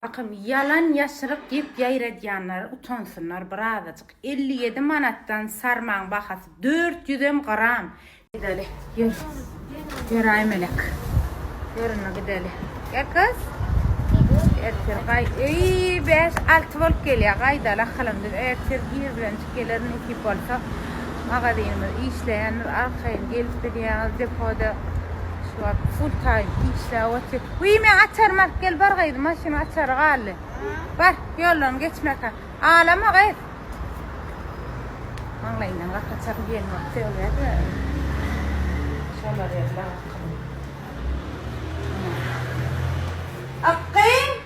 Bakın yalan yaşırıp deyip yayradiyanlar utansınlar birazcık. 57 manattan sarmağın bahası 400'em gram. Gidelim. Yürü ay melek. Yürü gidelim. Gel kız. Ertir gay. 5-6 volt geliyor. Gaydala xalımdır. Ertir bir bilen çıkelerin ekip olsa. Mağazayımız işleyenler arkayın gelip biliyoruz depoda. Full time işle. Uyume açar mark gel bargaydı maşını açar galı. Bar yollan geçmek. Ağlama gayet. Anlayın lan kaçar gelmek söylüyor. Şolar yerler. Akın.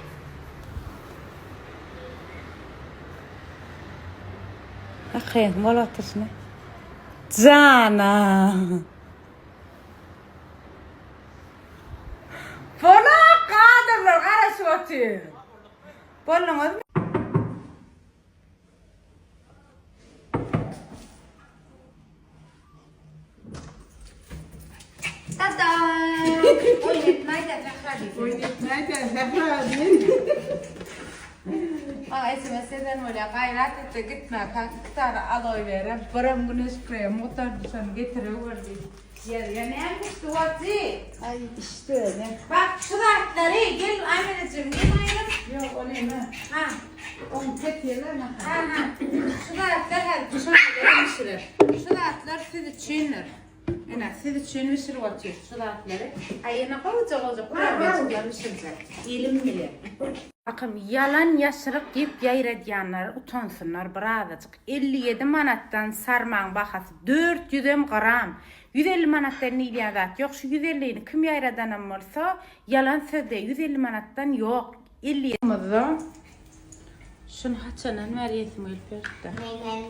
Akın valatasını. Cana. Bana kadınlar karşı otur. Bolunuz mu? Tada! Oynatmayda zahradin. Aa SMS'den öyle gayret etti gitme. İki tane aloe vera. Bıram güneş kremi. Motorunu getiriyordu. Ya ne yapmıştı vatı? Ay işte ne? Bak şu saatleri gel anneciğim gel ayırım. Yok o ne mi? Ha. Onu tek yerler mi? Ha. Şu saatler her kuşan gelmişler. Şu saatler siz içinler. Ana siz için mişir vatıyor şu saatleri. Ayına kalacak. Buraya gelmişler. İlim bile. Bakın yalan yaşırıp deyip yayradiyanlar utansınlar birazcık. 57 manattan sarmağın bahası 400'em gram. 150 manattan neyliğe zat yok. Şu 150'ni kim yayradanam olsa yalan sözde 150 manattan yok. 50 mızı. Şunu haçanan veriyesim ölpörtte. Neyden?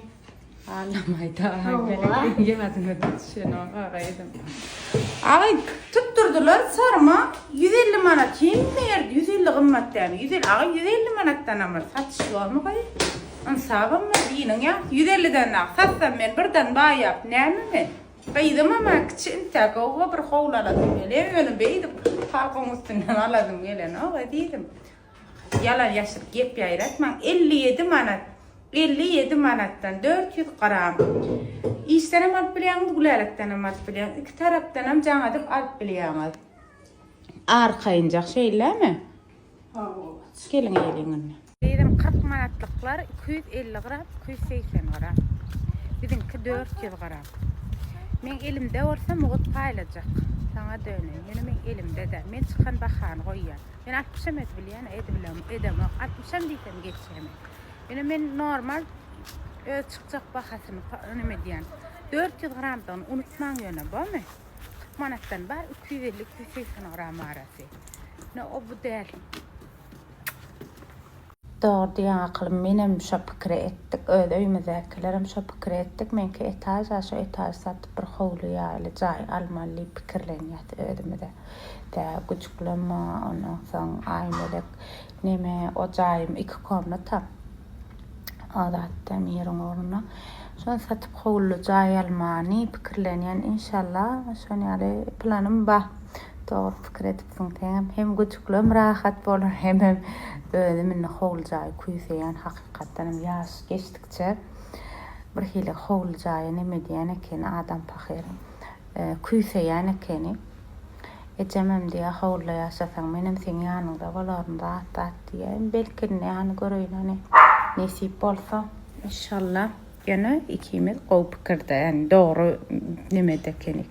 Ağlamaydı. Yemedim şunu ağaydım. Ağay tutturdular sarma 150 manat kim verdi 150 kımmat yani 150 manattan ama satış var mı kayı? Ansabım mı diyinin ya 150'den daha satsam ben birden bağ yap ne mi? Kaydım ama küçüğün takı o bir kovul aladım gele önü beydim halkın üstünden aladım gele ne o dedim. Yalan yaşıp gep yayratman 57 manattan 400 gram. İşten alıp biliyorsunuz, gülelikten alıp biliyorsunuz. İki taraftan hem canadık alıp biliyorsunuz. Arkayıncak şeyler mi? Gelin anne. Dedim 40 manatlıklar 250 gram, 280 gram. Bizimki 400 gram. Men elimde olsa muğut paylayacak. Sana döneyim. Yani men elimde de. Men çıkan bakan koyuyan. Ben 60'am edemem. 60'am diysem geçeceğim. Yani men normal çıkacak bakasını önüme diyen 400 gramdan unutman yöne bu mu? 40 manattan var 250-280 gram arası. Ne o bu değil. Doğru diyen aklım benim şu fikri ettik. Öyle öyümüzdekilerim şu fikri ettik. Menki etaj satıp bir kovlu yağlı cay almalı fikirleniyat ödümü de. Da küçüklüğümü ondan sonra aymelik neme o cayım 2 komnata. Adatta mirin oruna. Son satıp kovlu cay almani fikirleniyen inşallah. Son yani planım bah. Doğru fikir etipsin teğim. Hem küçüklüğüm rahat olur hem ödümünü kovlu cay kuyusayan hakikaten yaş geçtikçe bir hile kovlu cay neme diyene keni adam pakirim. Kuyusayan ekeni. Ecemem diye kovlu yaşasan benim senin yanında valarım rahat diye. Belki ne hani görüyün hani. Nasip olsa inşallah gene ikimiz o fikirde yani doğru nemedekenik.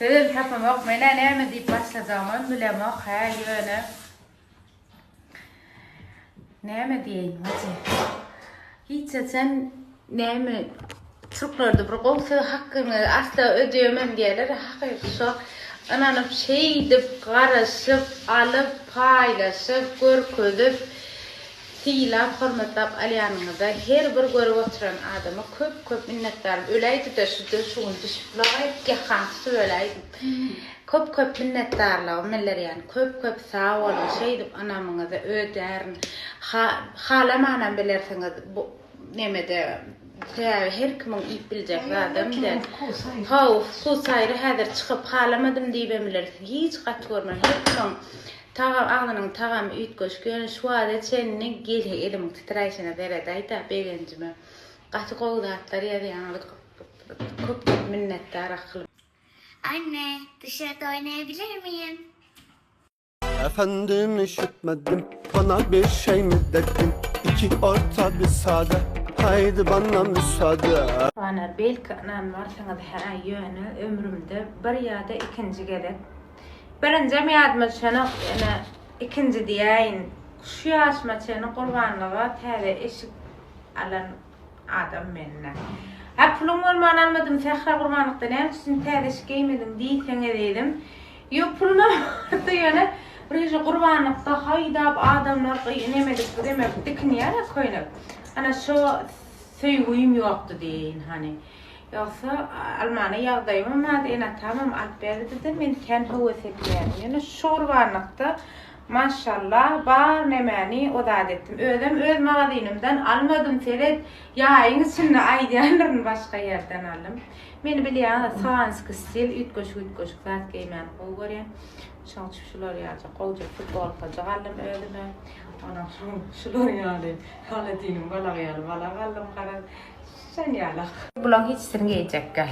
Dedim tapamak mene neme deyip başlayacağım bilemek her yöne. Neme diyeyim hadi. Hiç sen neme Türklerde bir olsa hakkını asla ödeyemem diyeler hakkı şu ananıp şey deyip karışıp alıp paylaşıp görküdüp Tila hormatlap alyanıngda her bir görüp oturan adama köp minnettarım. Öyleydi de şu şunu düşüp yakansı öyleydi. Köp minnettarlar meller yani köp sağ olun şey deyip anamıngda öderin. Halamanam bilerseniz bu nemede her kimin ip bilecek adam der. Kusayri hadir çıkıp halamadım diye bemilersin. Hiç kat görmem. Her kimin Tağam ağlının tağam ütgöş gönü şu adet senini gelhe elim titrayşına derede da begencime. Qatı qowdatlar ýaly köp minnettar akılım. Anne, dışarıda oynayabilir miyim? Efendim işitmedim, bana bir şey mi dedin? İki orta bir sade, haydi bana müsaade. Bana belki anan var sana da yönü ömrümde bir ýa-da ikinci gelek. Birinci miýadyma şana ikinci diýäýin. Şu ýaşma çeni gurbanlyga täze eşik alan adam menne. Ha pulum bolman almadym, sähra gurbanlykda näme üçin täze eşik giýmedim diýsen ededim. Ýok pulum da ýöne bir gurbanlykda haýdap adamlar nemedik demek diknýär koýnap. Ana şu söýgüýüm ýokdy diýin hani. Yoksa Almanya ýagdaýym ama ena tamam alyp berdi de men kän höwes etmeýän. Ýöne şorbanlykda maşallah bar nemeni odat etdim. Öz magazynymdan almadym seret ýaýyň içinde aýdýanlaryny başga ýerden aldım. Meni bilýän Sawanski stil ütgöş zat giýmän goýarýan. Şançyşlar ýaly gowja futbol pajalym özüme. Ana şular ýaly halatynym balag ýaly balag aldım gara. Sen ýaly. Bulan hiç sirin geýjek gal.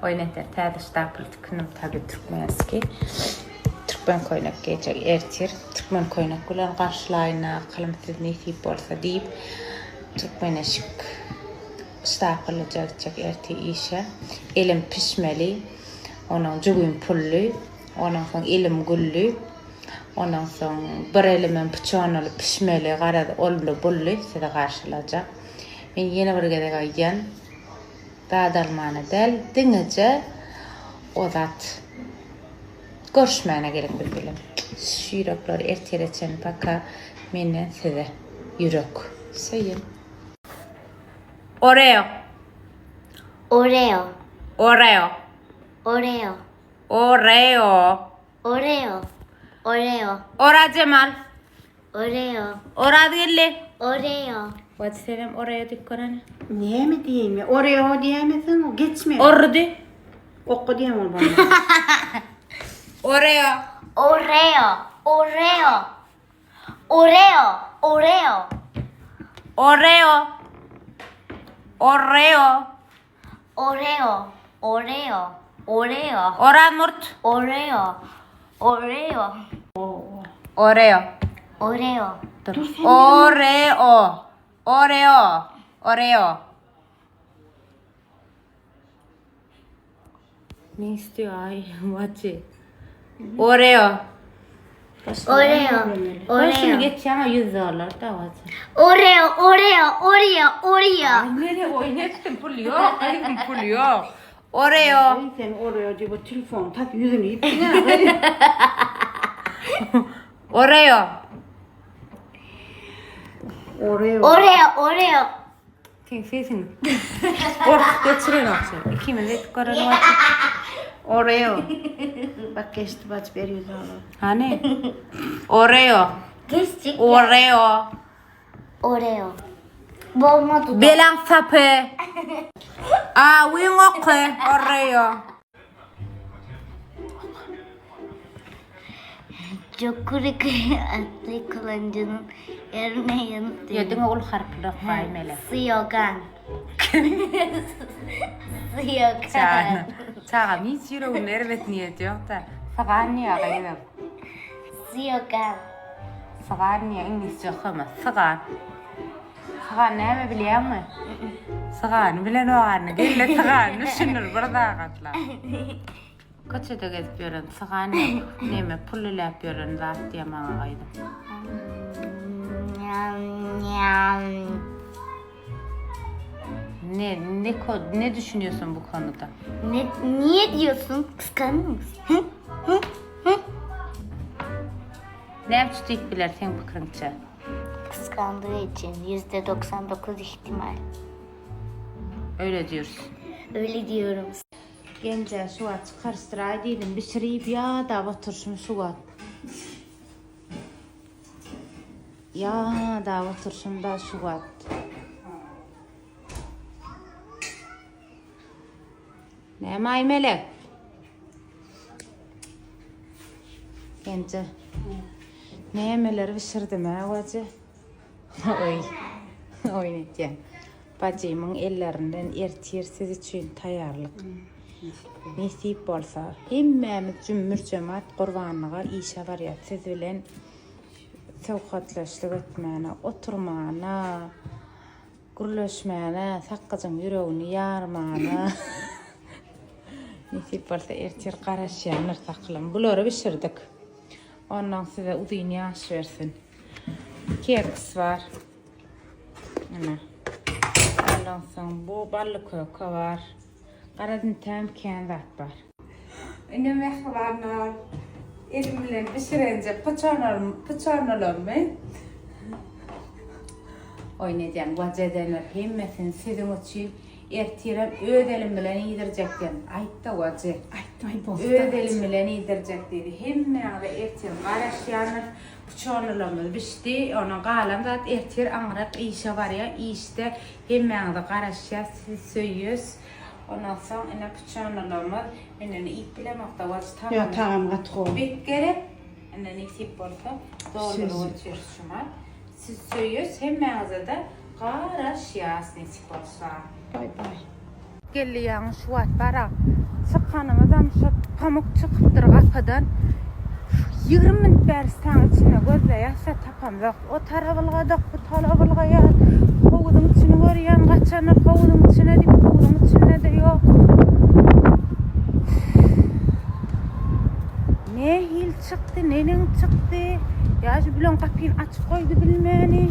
Oýnatar täze stapl tükünüm tabi türkmenski. Türkmen koynak geýjek ertir. Türkmen koynak bilen garşylaýna kylymsyz nesip bolsa diýip türkmen eşik stapl jagjak erti işe. Elim pişmeli. Onuň jugyn pully. Ondan soň elim gully. Ondan soň bir elimen piçanaly pişmeli, garada olly bully sede garşylajak. Men ýene bir gede gaýýan. Dadalmana del diňeje o zat görüşmäne gerek bildim. Şiraklar ertereçen paka meni sede ýürek. Seýin. Oreo. Oreo, Oreo. Oreo, Oreo. Oreo, Oreo, Ora Cemal. Oreo, Ora dille. Oreo. What sevem Oreo dikkaran. Niye mi diyeyim ya? Oreo diyemezsin o geçmiyor. Ordi. Oku diyem ol bana. Oreo. Oreo, Oreo, Oreo, Oreo, Oreo. Oreo. Oreo, Oreo, Oreo, Ora Nurt. Oreo, Oreo, Oreo. Oreo, Oreo. Oreo. Oreo. Ne istiyor ay maçı? Oreo. Oreo, Ben şimdi Oreo, geçeceğim $100 da var. Oreo, Oreo, Oreo, Oreo. Nereye oynattın pul yok. Ayın pul yok. Oreo. Ay sen Oreo diye bu telefon tak yüzünü yittin ha. Oreo. Oreo. Oreo, Oreo. Sen sesin. Ork geçiren akşam. İkimiz de karanı var. Oreo. Bak geçti baş veriyor sana. Hani? Oreo. Geçtik. Oreo. Oreo. Bolma dudak. Belan sapı. Win oku. Oreo. Jokurik adlı kullanıcının yerine yanıt veriyor. Yedin oğul harfler faymele. Siyogan. Siyogan. Çağım hiç yürü nervet niyet yok da. Sağan niye ağayım? Siyogan. Sağan niye İngilizce okuma? Sağan. Sağan ne mi biliyor musun? Sağan bilen o anı. Gelle sağan. Düşünür burada katla. Kaçı da gezpiyorsun? Sağan ne mi? Pullu yapıyorsun. Zat diye bana kaydı. Nyam nyam. Ne düşünüyorsun bu konuda? Niye diyorsun? Kıskanır mısın? Ne yapacak bilir sen bu kırınca? Kıskandığı için %99 ihtimal. Öyle diyorsun. Öyle diyorum. Gence şu at karıştıray dedim. Bir sürüyüp ya da otursun şu at. Ya da otursun da şu at. Ne may melek? Bence. Ne yemeleri pişirdim ha vacı. Oy. Oy ne diyeyim. Bacımın ellerinden ertir siz için tayarlık. Nesip olsa hemmemiz cümmür cemaat qurbanlığa işe var ya siz bilen sevkatlaşlık etmene, oturmana, gürleşmene, sakkızın yüreğini yarmana. Nesip olsa ertir qaraşyanır sakılım. Bunları pişirdik. Ondan size uzun yaş versin. Keks var. Ana. Ondan sonra bu ballı köke var. Qaradın tam kendat var. İne mehvanlar. Elimle pişirince pıçarnalım mı? Oynayacağım. Vacedenler hemmesin sizin için ertirem ödelim bilen yedirecektim. Aytta vace. Ödelim bilen yedirecek dedi. Hemme ertir qaraşyanır. Pıçarnalım bişti. Ona qalam zat ertir angraq işe var ya. İşte hemme qaraşya siz söyüz. Ondan sonra ene pıçağınlarımız, ene ipilemakta var. Yok tamam katro. Bekkerip, ene nesip olsa doğru açıyorsunuz. Siz söylüyorsunuz hem mağazada qaraş yağız nesip olsa. Bay bay. Geldi yani şu at bara. Sıkkanımızdan şu pamuk çıkıptır kapıdan. 20 minut beristen içine gözle yasa tapamız. O tarafılga da bu tarafılga ya. Hovuzun içini görüyen kaçanır hovuzun içine deyip hovuzun içine de yok. Ne hil çıktı, nenen çıktı. Ya şu bilen kapıyı açıp koydu bilmeyeni.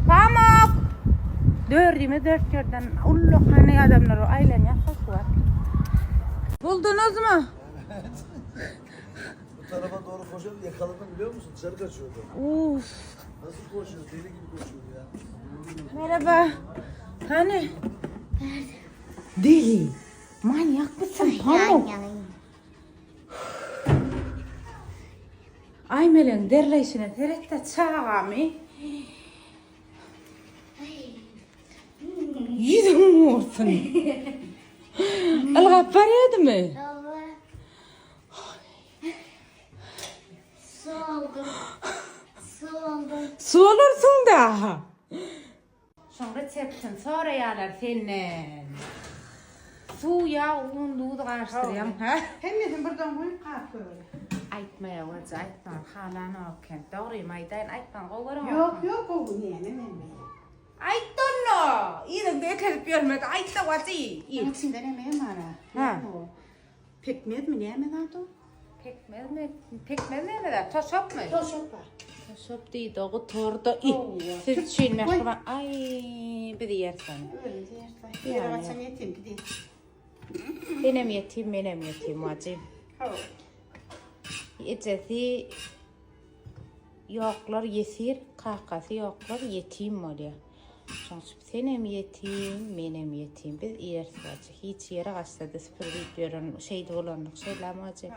Pamuk! Dördüğüme dört yerden ullukhane adamlar o ailen yakası var. Buldunuz mu? Evet. Bu tarafa doğru koşuyorum, yakaladım biliyor musun? Dışarı kaçıyordu. Uf. Nasıl koşuyor? Deli gibi koşuyor ya. Merhaba. Hani? Deli. Manyak mısın Pamuk? Ay melen derleşine terette çağamı. Yüzüm vursun. Algap var yedi mi? Su olursun da. Son reseptin sonra yalar senden. Su ya un dudu karıştırayım. Hemmesin buradan koyun kalk böyle. Aytmaya vacı aytma. Halana okken. Doğru maydan aytma. Qoğurum. Yok o bu niye ne. Ayttonno. İyi de ekledip görmedi. Aytta vacı. İyi. İçinde ne mara? Ha. Pekmez mi ne mi zaten? Pekmez mi? Pekmez ne de? Toşop mu? Toşok var. Toşop değil. Doğu torda. İyi. Siz için mehkama. Ay bir yersen. Öyle diyorsa. Yere açan yetim gideyim. Benim yetim vacı. İçesi yoklar yesir, kahkası yoklar yetim oluyor. Çünkü senem yetim, benim yetim. Biz iyers vacı. Hiç yere kaçtadı. Sıfır videoların şeyde olanlık şeyler vacı.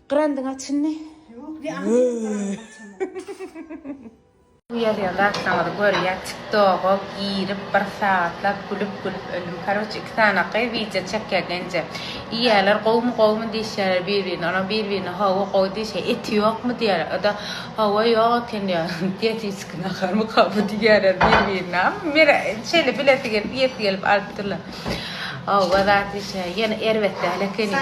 Qırandın açın ne? Yok bir anlayın. Uyarıyorlar sana da görüyor. TikTok'a girip bir saatlap gülüp ölüm. Karoç 2 tane video çekilence. İyiler qovmu deyişler birbirine. Ona birbirine hava koyduğu şey eti yok mu diyorlar. O da hava yok diyor. Diyetiskin akar mı kapı diyorlar birbirine. Bir şeyle bileti gelip arttırlar. Hava zaten şey. Yani ervette halekeni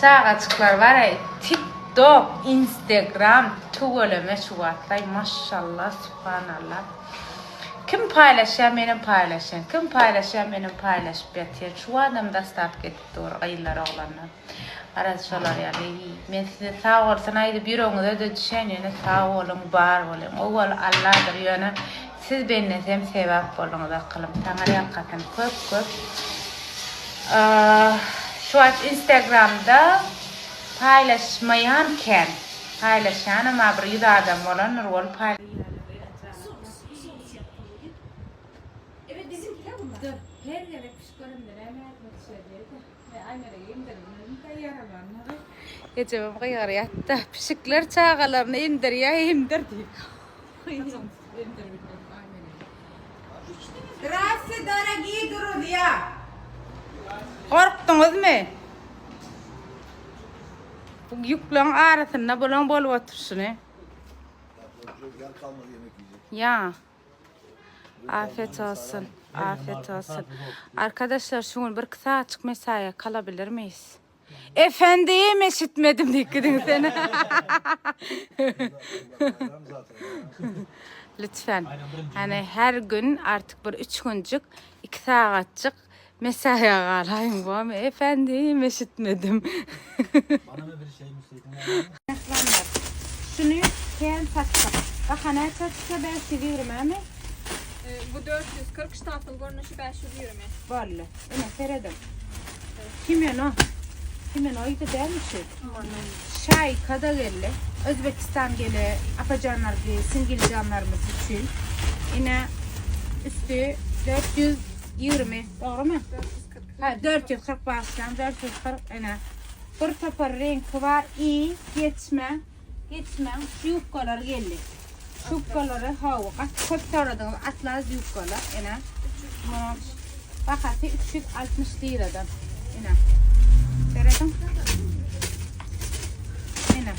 çağaçıklar var ya. TikTok, Instagram, tuvaleme şu atay maşallah, subhanallah. Kim paylaşıyor benim paylaşan, kim paylaşıyor benim paylaşıp yatıyor. Şu adam da start gitti doğru ayıllar oğlanlar. Araştırıyorlar yani. Ben size sağ olsun ayda bir oğluna da düşen yine sağ olun, var olun. O Allah'dır yani. Siz benimle hem sebep olun da kılım. Tanrı hakikaten köp. Şu an Instagram'da paylaşmayanken paylaşan ama bir yüz adam olan rol paylaşıyor. Evet bizimkiler bunlar. Her yere pişkorimler hemen konuşuyor. Ve aynı yere indirmenin tayarlarını. Geçemem kıyar yatta. Pişikler çağalarını indir ya indir diyor. Здравствуйте, дорогие друзья! Korktunuz mu? Bu yüklen arasında bulan bol otursun he. Yer kalmadı yemek yiyecek. Ya. Afiyet olsun. Afiyet olsun. Arkadaşlar şunu bir kısa açık mesaiye kalabilir miyiz? Efendim eşitmedim dikkatin seni. Bayram zaten. Lütfen. Hani her gün artık bir 3 güncük 2 saatçık mesaiye kalayım bu ama efendim eşitmedim. Bana mı bir şey müsaitim? Şunu kendi satsak. Bak hani satsa ben seviyorum ama. Bu 440 штафтың görünüşü 500 euro mu? Vallahi. Öyle seyredim. Kimin o? Kimin o? İyi de değil mi şu? Şay Kadagelli. Özbekistan geli apacanlar gibi singilcanlarımız için. Yine üstü 420. Doğru mu? 440. Ha 440 baştan 440 yine. Bir topar renk var. İyi. Geçme. Yufkalar geldi. Yufkaları hava. Köp taradan atlas yufkalar. Yine. Bakatı 360 liradan. Yine. Seyredin. Yine.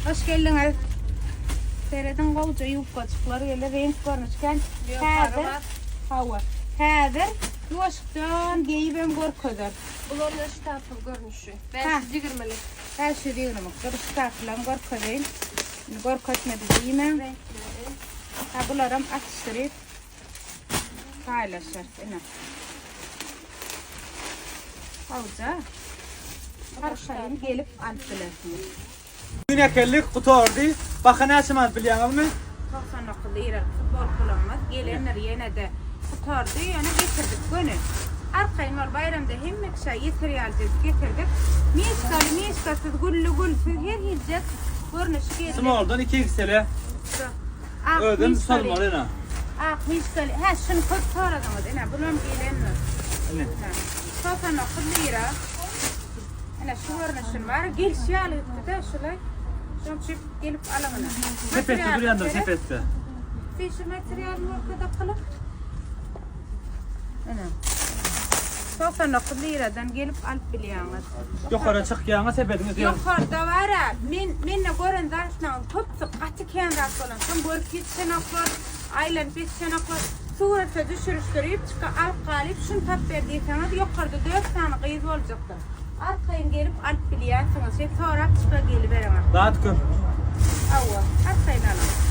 Hoş geldiniz. Seyredin kovuca yufkacıkları öyle renk görmüşken. Hazır. Hava. Hazır. Yoşuktan giyibim görködür. Bunların штафтың görünüşü 520'lik. Her şey diyorum. Kırık takılan görködeyim. Görkötmedi diyeyim. Ha bularım atıştırıp paylaşır. Yine. Kovuca. Karşıyım gelip alıp bilersiniz. Günekellik kutu ordu. Bakın açmaz biliyorsunuz mu? 99 lira futbol kullanmaz. Gelenler yine de tutardı yani getirdik günü. Arkayın var bayramda hem şey yeteriyalcız getirdik. Miyeşkasız güllü her hizmet görünüş geldi. Small'dan 2x'le ödüm sormalıyna. Miyeşkali. Ha şunu kötü soradınız. Bunun gelenler. Ne? 99 lira. Şu görünüşün var. Gel şey alıp da şöyle. Şunu gelip alamına. Sepette duruyandım sepette. Fişi materyal markada kalıp. Ana. 99 liradan gelip alıp biliyorsunuz. Yukarı çık yağına sepetini diyor. Yukarıda var ha. Men gören zaten köpçü atı kendi falan. Tam borkit senaklar, aylan bir senaklar. Surata düşürüştürüp çıka alıp kalıp şunu tap verdiyseniz yukarıda 4 tane kıyız olacaktır. Arkayın gelip alıp biliyorsunuz. Sonra çıka gelip veremem. Rahat kır. Avva. Arkayın alın.